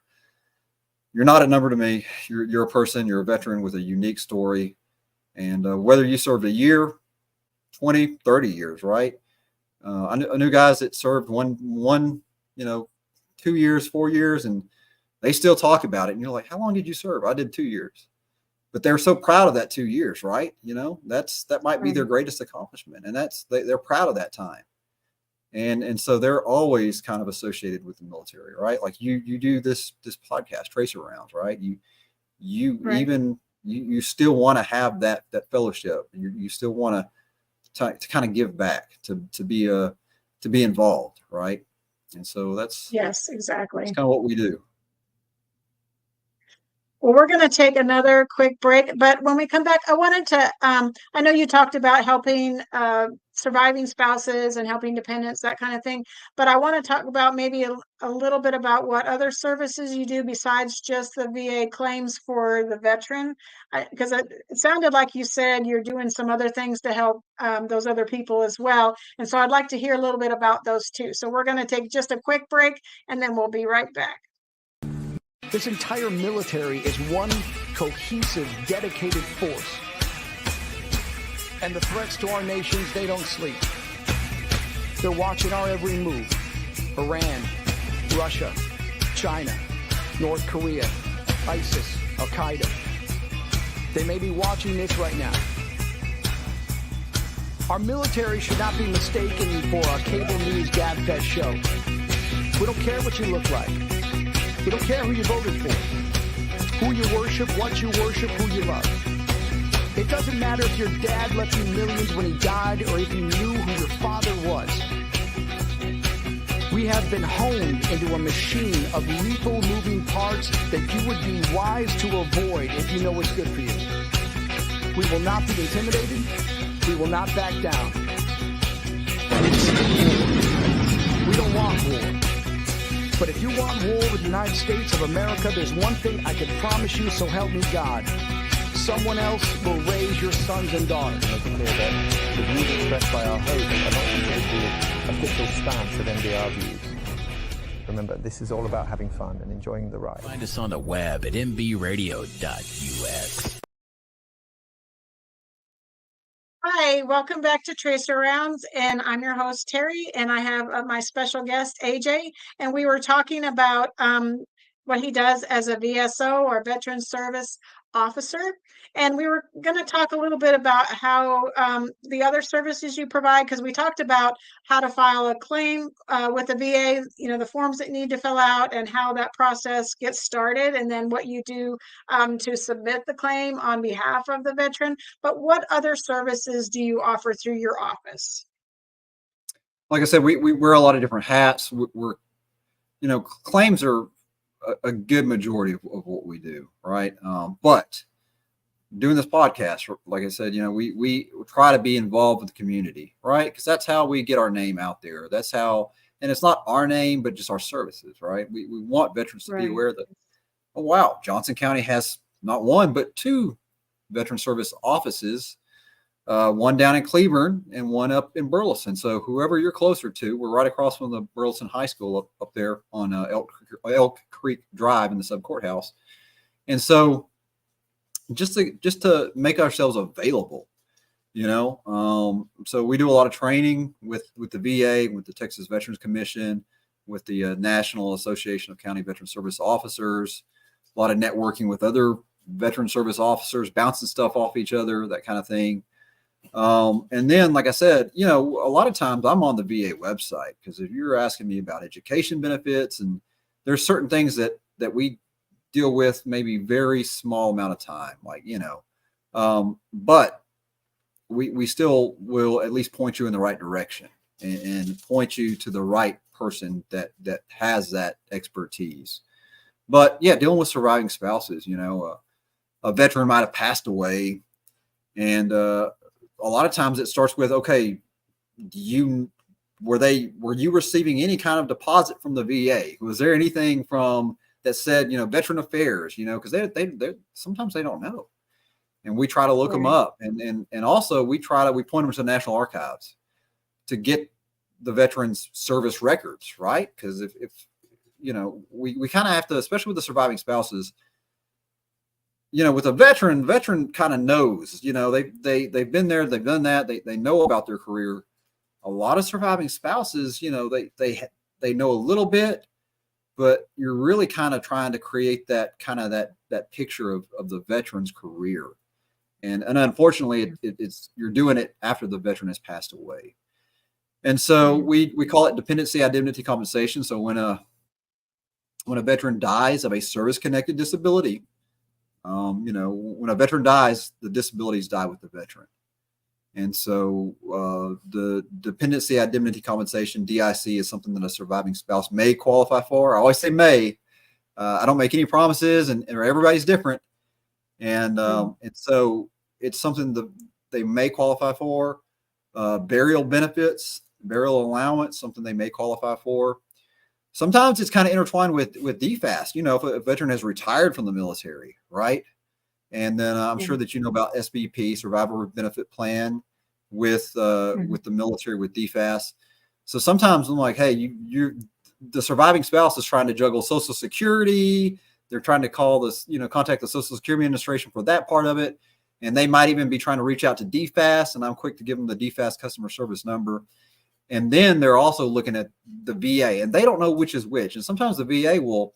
You're not a number to me. You're a person. You're a veteran with a unique story. And whether you served a year, 20, 30 years, right? I knew guys that served one, 2 years, 4 years, and they still talk about it. And you're like, how long did you serve? I did 2 years. But they're so proud of that 2 years, right? That might be their greatest accomplishment. And they're proud of that time. And so they're always kind of associated with the military, right? Like you do this podcast, Tracer Rounds, right? You Right. even you still want to have that fellowship. You still want to kind of give back, to be involved, right? And so that's exactly. kind of what we do. Well, we're going to take another quick break, but when we come back, I wanted to, I know you talked about helping surviving spouses and helping dependents, that kind of thing, but I want to talk about maybe a little bit about what other services you do besides just the VA claims for the veteran, because it sounded like you said you're doing some other things to help those other people as well. And so I'd like to hear a little bit about those too. So we're going to take just a quick break and then we'll be right back. This entire military is one cohesive, dedicated force. And the threats to our nations, they don't sleep. They're watching our every move. Iran, Russia, China, North Korea, ISIS, Al-Qaeda. They may be watching this right now. Our military should not be mistaken for a cable news gabfest show. We don't care what you look like. We don't care who you voted for, who you worship, what you worship, who you love. It doesn't matter if your dad left you millions when he died or if you knew who your father was. We have been honed into a machine of lethal moving parts that you would be wise to avoid if you know what's good for you. We will not be intimidated. We will not back down. We don't want war. But if you want war with the United States of America, there's one thing I can promise you, so help me God. Someone else will raise your sons and daughters. Make it clear that the views expressed by our host are not considered the official stance of MBR views. Remember, this is all about having fun and enjoying the ride. Find us on the web at mbradio.us. Hi, welcome back to Tracer Rounds, and I'm your host, Terry, and I have my special guest, AJ, and we were talking about what he does as a VSO, or Veteran Service Officer, and we were going to talk a little bit about how the other services you provide, because we talked about how to file a claim with the VA, the forms that you need to fill out and how that process gets started, and then what you do to submit the claim on behalf of the veteran. But what other services do you offer through your office? Like I said, we wear a lot of different hats. We're claims are a good majority of what we do, right? But doing this podcast, like I said, we try to be involved with the community, right? Because that's how we get our name out there. That's how, and it's not our name, but just our services, right? We want veterans to be aware that, oh, wow, Johnson County has not one, but two veteran service offices, one down in Cleburne and one up in Burleson. So whoever you're closer to, we're right across from the Burleson High School up there on Elk Creek Drive in the sub courthouse. And so just to make ourselves available, so we do a lot of training with the VA, with the Texas Veterans Commission, with the National Association of County Veteran Service Officers, a lot of networking with other veteran service officers, bouncing stuff off each other, that kind of thing. And then, like I said, you know, a lot of times I'm on the VA website, because if you're asking me about education benefits, and there's certain things that we deal with maybe very small amount of time, like, you know, but we still will at least point you in the right direction, and point you to the right person that has that expertise. But yeah, dealing with surviving spouses, you know, a veteran might have passed away, and a lot of times it starts with, okay, were you receiving any kind of deposit from the VA? Was there anything from that said, you know, Veteran Affairs, you know, because they sometimes they don't know, and we try to look them up, and also we point them to the National Archives to get the veterans' service records, right? Because if you know, we kind of have to, especially with the surviving spouses, you know, with a veteran kind of knows, you know, they've been there, they've done that, they know about their career. A lot of surviving spouses, you know, they know a little bit, but you're really kind of trying to create that kind of that picture of the veteran's career. And unfortunately, it's you're doing it after the veteran has passed away. And so we call it dependency indemnity compensation. So when a veteran dies of a service-connected disability, you know, when a veteran dies, the disabilities die with the veteran. And so the dependency indemnity compensation, DIC, is something that a surviving spouse may qualify for. I always say may. I don't make any promises, and everybody's different. And so it's something that they may qualify for. Burial benefits, burial allowance, something they may qualify for. Sometimes it's kind of intertwined with DFAS. You know, if a veteran has retired from the military, right? And then I'm sure that you know about SBP, Survivor Benefit Plan, with the military, with DFAS. So sometimes I'm like, hey, the surviving spouse is trying to juggle Social Security. They're trying to contact the Social Security Administration for that part of it. And they might even be trying to reach out to DFAS, and I'm quick to give them the DFAS customer service number. And then they're also looking at the VA, and they don't know which is which. And sometimes the VA will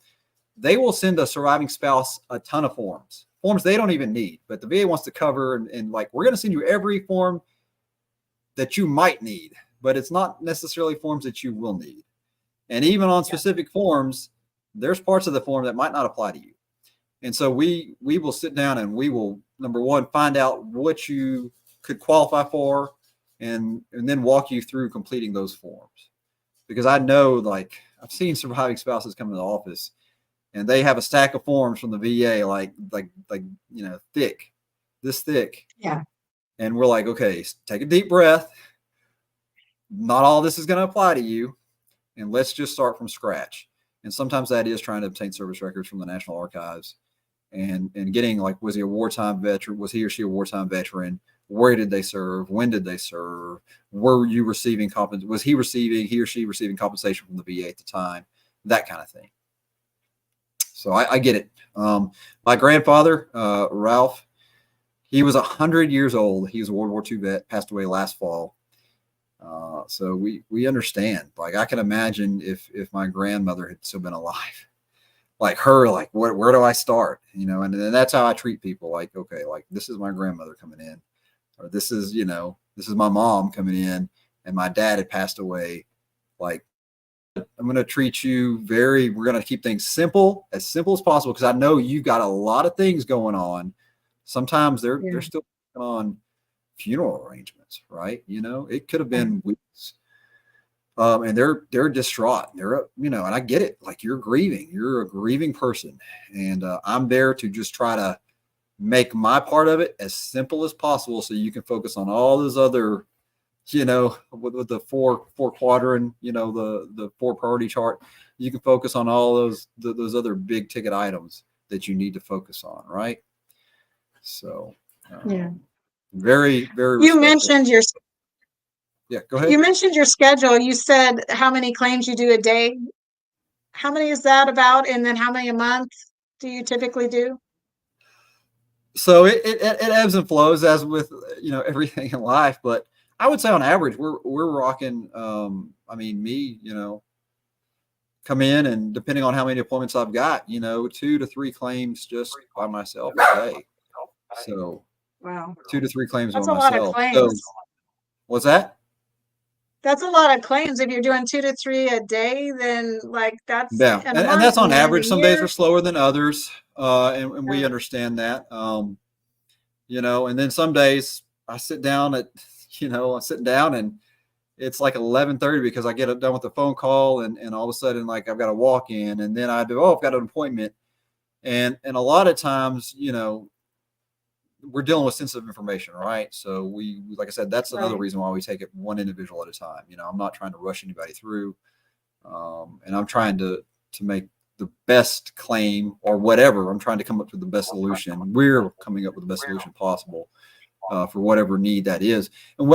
send a surviving spouse a ton of forms they don't even need, but the VA wants to cover, and like, we're going to send you every form that you might need, but it's not necessarily forms that you will need. And even on specific forms, there's parts of the form that might not apply to you. And so we will sit down, and we will, number one, find out what you could qualify for, and then walk you through completing those forms. Because I know, like, I've seen surviving spouses come to the office, and they have a stack of forms from the VA, like, you know, this thick. Yeah. And we're like, okay, take a deep breath. Not all this is going to apply to you, and let's just start from scratch. And sometimes that is trying to obtain service records from the National Archives, and getting, like, was he a wartime veteran? Was he or she a wartime veteran? Where did they serve? When did they serve? Were you receiving compensation? Was he or she receiving compensation from the VA at the time? That kind of thing. So I get it. My grandfather, Ralph, he was 100 years old. He was a World War II vet, passed away last fall. So we understand. Like, I can imagine if my grandmother had still been alive, like her, like, where do I start? You know, and that's how I treat people. Like, okay, like, this is my grandmother coming in, or this is my mom coming in, and my dad had passed away. Like, I'm going to treat you we're going to keep things as simple as possible, because I know you've got a lot of things going on. Sometimes they're still on funeral arrangements, right? You know, it could have been weeks. And they're distraught. They're, you know, and I get it. Like, you're grieving. You're a grieving person. And I'm there to just try to make my part of it as simple as possible, so you can focus on all those other, you know, with the four quadrant, you know, the 4 priority chart. You can focus on all those other big ticket items that you need to focus on, right? So very, very. You mentioned go ahead. You mentioned your schedule. You said how many claims you do a day. How many is that about? And then how many a month do you typically do? So it ebbs and flows, as with, you know, everything in life, but I would say on average, we're rocking. I mean, me, you know, come in, and depending on how many appointments I've got, you know, 2 to 3 claims just by myself a day. So Wow. 2 to 3 claims That's on a lot of myself. claims. So, what's that? That's a lot of claims. If you're doing 2 to 3 a day, then like that's Yeah, a and month, that's on and then average. a Some days year. are slower than others, and we Yeah. understand that. You know, and then some days I sit down at, you know, I'm sitting down and it's like 11:30 because I get done with the phone call, and all of a sudden, like, I've got to walk in, and then I've got an appointment, and a lot of times, you know, we're dealing with sensitive information, right? So like I said, that's another Right. reason why we take it one individual at a time. You know, I'm not trying to rush anybody through, and I'm trying to make the best claim or whatever. I'm trying to come up with the best solution. We're coming up with the best solution possible for whatever need that is. And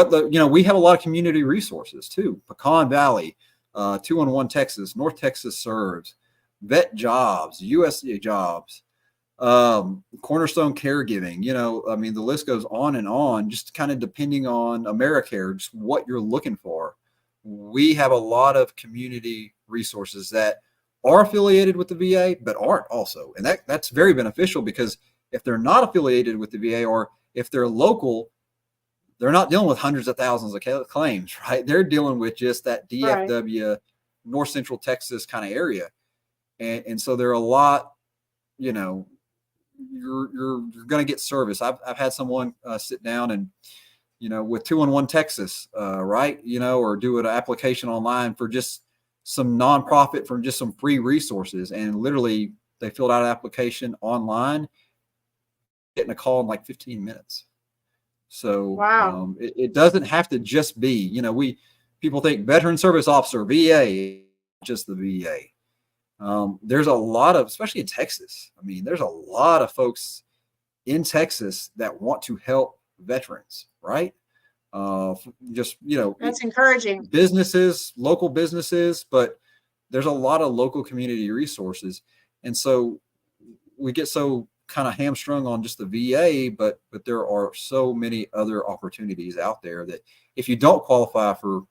we have a lot of community resources too. Pecan Valley, 211 Texas, North Texas Serves, Vet Jobs, USDA Jobs, Cornerstone Caregiving. You know, I mean, the list goes on, just kind of depending on AmeriCare, just what you're looking for. We have a lot of community resources that are affiliated with the VA, but aren't also. And that's very beneficial, because if they're not affiliated with the VA, or if they're local, they're not dealing with hundreds of thousands of claims, right? They're dealing with just that DFW, North Central Texas kind of area. And so there are a lot, you know, you're going to get service. I've had someone sit down and, you know, with 211 Texas, right, you know, or do an application online for just some nonprofit, from just some free resources, and literally they filled out an application online, getting a call in like 15 minutes. So Wow. It doesn't have to just be, you know, people think Veteran Service Officer, VA, just the VA. There's a lot of, especially in Texas, I mean, there's a lot of folks in Texas that want to help veterans, right? Just, you know, That's encouraging. businesses, local businesses, but there's a lot of local community resources. And so we get so kind of hamstrung on just the VA, but there are so many other opportunities out there that if you don't qualify for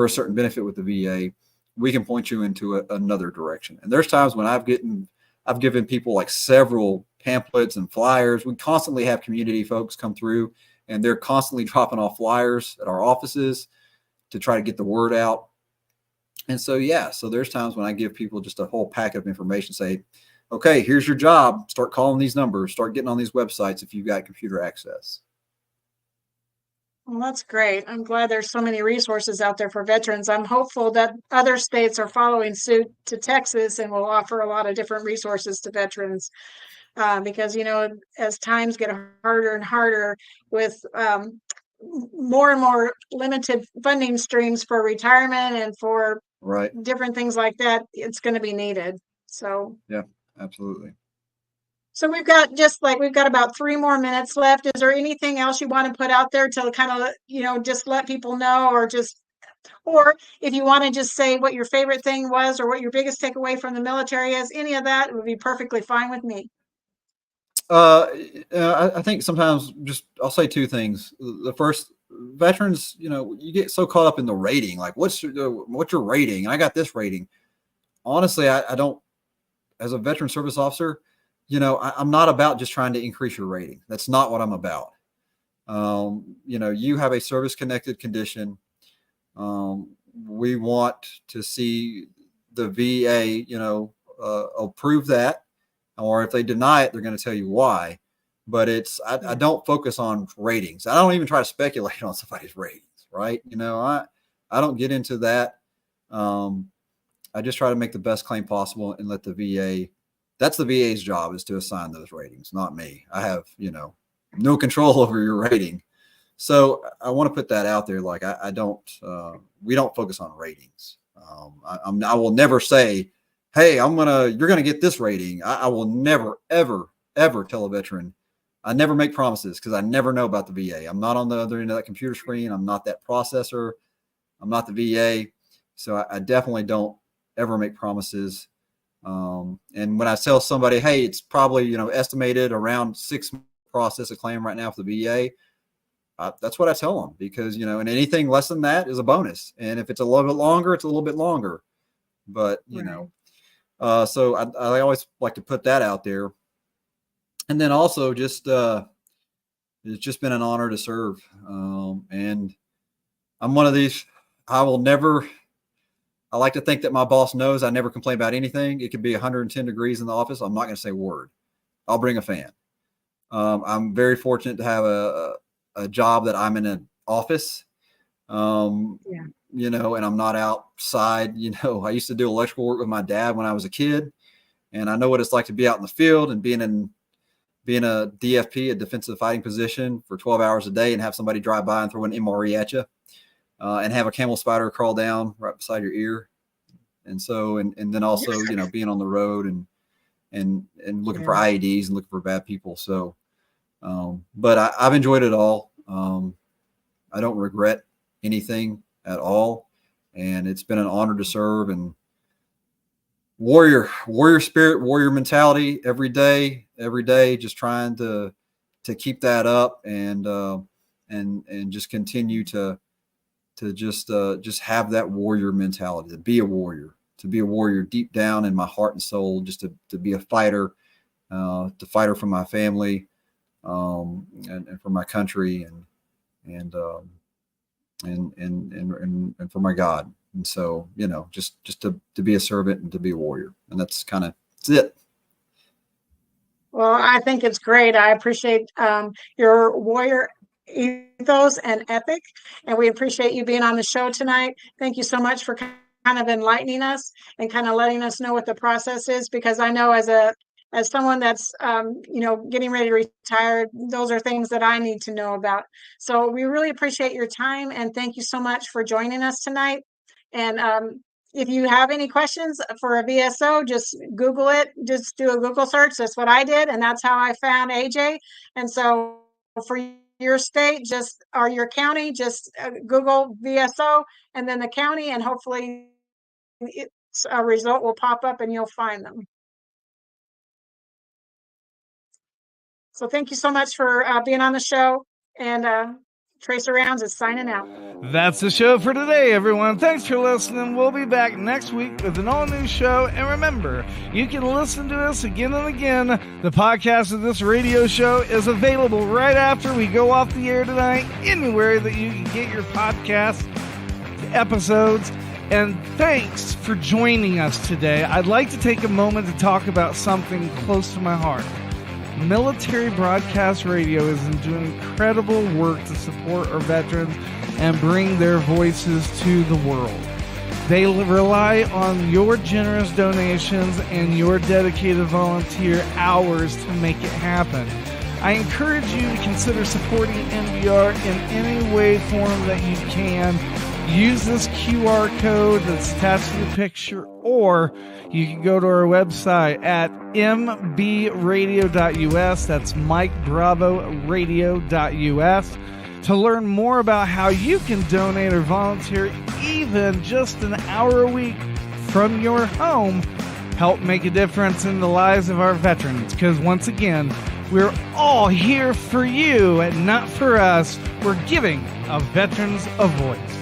a certain benefit with the VA, we can point you into another direction. And there's times when I've given people like several pamphlets and flyers. We constantly have community folks come through, and they're constantly dropping off flyers at our offices to try to get the word out. And so, so there's times when I give people just a whole packet of information, say, okay, here's your job. Start calling these numbers, start getting on these websites if you've got computer access. Well, that's great. I'm glad there's so many resources out there for veterans. I'm hopeful that other states are following suit to Texas and will offer a lot of different resources to veterans. Because, you know, as times get harder and harder with more and more limited funding streams for retirement and for different things like that, it's going to be needed. So, yeah, absolutely. So we've got about 3 more minutes left. Is there anything else you want to put out there to kind of, you know, just let people know, or if you want to just say what your favorite thing was or what your biggest takeaway from the military is, any of that would be perfectly fine with me. I think sometimes I'll say 2 things. The first, veterans, you know, you get so caught up in the rating, like what's your rating? I got this rating. Honestly, I don't, as a veteran service officer, you know, I'm not about just trying to increase your rating. That's not what I'm about. You know, you have a service connected condition. We want to see the VA, you know, approve that, or if they deny it, they're going to tell you why. But I don't focus on ratings. I don't even try to speculate on somebody's ratings, right? You know, I don't get into that. I just try to make the best claim possible and let the VA, that's the VA's job, is to assign those ratings, not me. I have, you know, no control over your rating. So I want to put that out there. Like we don't focus on ratings. I will never say, hey, you're going to get this rating. I will never, ever, ever tell a veteran. I never make promises because I never know about the VA. I'm not on the other end of that computer screen. I'm not that processor. I'm not the VA. So I definitely don't ever make promises. And when I tell somebody, hey, it's probably, you know, estimated around 6 months process a claim right now for the VA, that's what I tell them, because, you know, and anything less than that is a bonus. And if it's a little bit longer, it's a little bit longer. But, you know, so I always like to put that out there. And then also just, it's just been an honor to serve. And I'm one of these, I like to think that my boss knows I never complain about anything. It could be 110 degrees in the office. I'm not going to say a word. I'll bring a fan. I'm very fortunate to have a job that I'm in an office, you know, and I'm not outside. You know, I used to do electrical work with my dad when I was a kid, and I know what it's like to be out in the field and being a DFP, a defensive fighting position, for 12 hours a day and have somebody drive by and throw an MRE at you, and have a camel spider crawl down right beside your ear. And so, and then also, you know, being on the road and looking for IEDs and looking for bad people. So, but I've enjoyed it all. I don't regret anything at all. And it's been an honor to serve, and warrior spirit, warrior mentality every day, just trying to keep that up and just continue to just have that warrior mentality, to be a warrior deep down in my heart and soul, just to be a fighter, to fighter for my family, and for my country and for my God. And so, you know, just to be a servant and to be a warrior. And that's it. Well, I think it's great. I appreciate your warrior ethos and ethic, and we appreciate you being on the show tonight. Thank you so much for kind of enlightening us and kind of letting us know what the process is, because I know as someone that's you know, getting ready to retire, those are things that I need to know about. So we really appreciate your time, and thank you so much for joining us tonight. And if you have any questions for a VSO, just Google it. Just do a Google search. That's what I did, and that's how I found AJ. And so for your state, or your county, just Google VSO and then the county, and hopefully a result will pop up and you'll find them. So thank you so much for being on the show, and Tracer Rounds is signing out. That's the show for today, everyone. Thanks for listening. We'll be back next week with an all-new show. And remember, you can listen to us again and again. The podcast of this radio show is available right after we go off the air tonight, anywhere that you can get your podcast episodes. And thanks for joining us today. I'd like to take a moment to talk about something close to my heart. Military Broadcast Radio is doing incredible work to support our veterans and bring their voices to the world. They rely on your generous donations and your dedicated volunteer hours to make it happen. I encourage you to consider supporting NBR in any way, form that you can. Use this QR code that's attached to the picture, or you can go to our website at mbradio.us. That's Mike Bravo Radio.us to learn more about how you can donate or volunteer even just an hour a week from your home. Help make a difference in the lives of our veterans, because once again, we're all here for you and not for us. We're giving our veterans a voice.